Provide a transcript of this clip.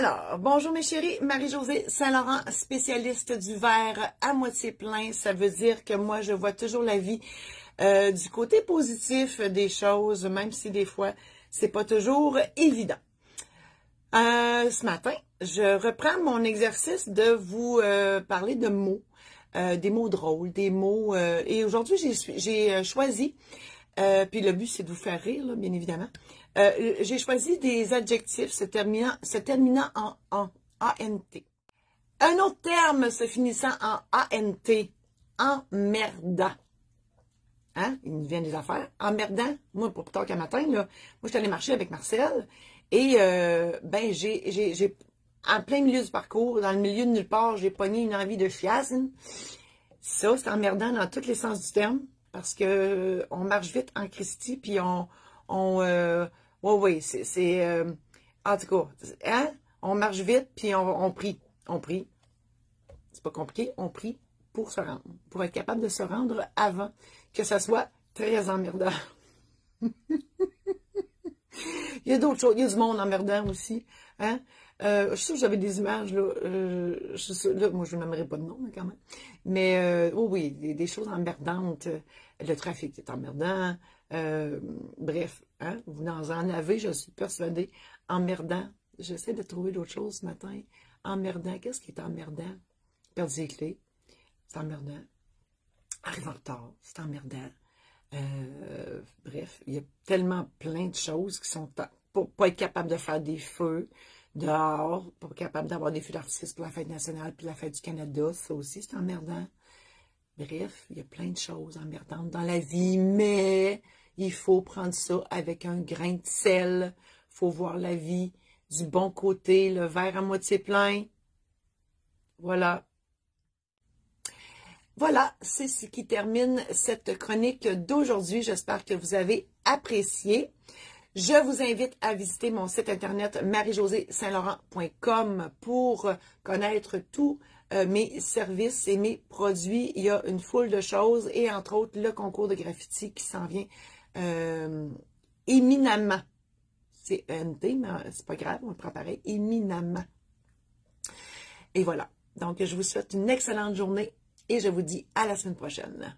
Alors, bonjour mes chéris, Marie-Josée Saint-Laurent, spécialiste du verre à moitié plein. Ça veut dire que moi, je vois toujours la vie du côté positif des choses, même si des fois, c'est pas toujours évident. Ce matin, je reprends mon exercice de vous parler de mots, des mots drôles, des mots... et aujourd'hui, j'ai choisi, puis le but, c'est de vous faire rire, là, bien évidemment. J'ai choisi des adjectifs se terminant en ANT. Un autre terme se finissant en ANT, emmerdant. Hein? Il nous vient des affaires. Emmerdant. Moi, pas plus tard qu'un matin, là, moi, je suis allée marcher avec Marcel et ben, j'ai en plein milieu du parcours, dans le milieu de nulle part, j'ai pogné une envie de chiasme. Ça, c'est emmerdant dans tous les sens du terme parce que on marche vite en Christie, puis oui, c'est en tout cas, hein? On marche vite, puis on prie. On prie. C'est pas compliqué, on prie pour se rendre, pour être capable de se rendre avant que ça soit très emmerdant. Il y a d'autres choses, il y a du monde emmerdant aussi, hein? Je suis sûre que j'avais des images, là, là, moi je n'aimerais pas de nom, quand même, mais oui, des choses emmerdantes, le trafic est emmerdant, bref, hein? Vous en avez, je suis persuadée, emmerdant, j'essaie de trouver d'autres choses ce matin, emmerdant, qu'est-ce qui est emmerdant? Perdre ses clés, c'est emmerdant, arriver en retard, c'est emmerdant. Bref, il y a tellement plein de choses qui sont pour pas être capable de faire des feux dehors, pas capable d'avoir des feux d'artifice pour la fête nationale puis la fête du Canada, ça aussi c'est emmerdant. Bref, il y a plein de choses emmerdantes dans la vie, mais il faut prendre ça avec un grain de sel. Il faut voir la vie du bon côté, le verre à moitié plein. Voilà. Voilà, c'est ce qui termine cette chronique d'aujourd'hui. J'espère que vous avez apprécié. Je vous invite à visiter mon site internet marie-josée-saint-laurent.com pour connaître tous mes services et mes produits. Il y a une foule de choses et entre autres le concours de graffiti qui s'en vient éminemment. C'est ENT, mais c'est pas grave, on le prend pareil, éminemment. Et voilà. Donc, je vous souhaite une excellente journée. Et je vous dis à la semaine prochaine.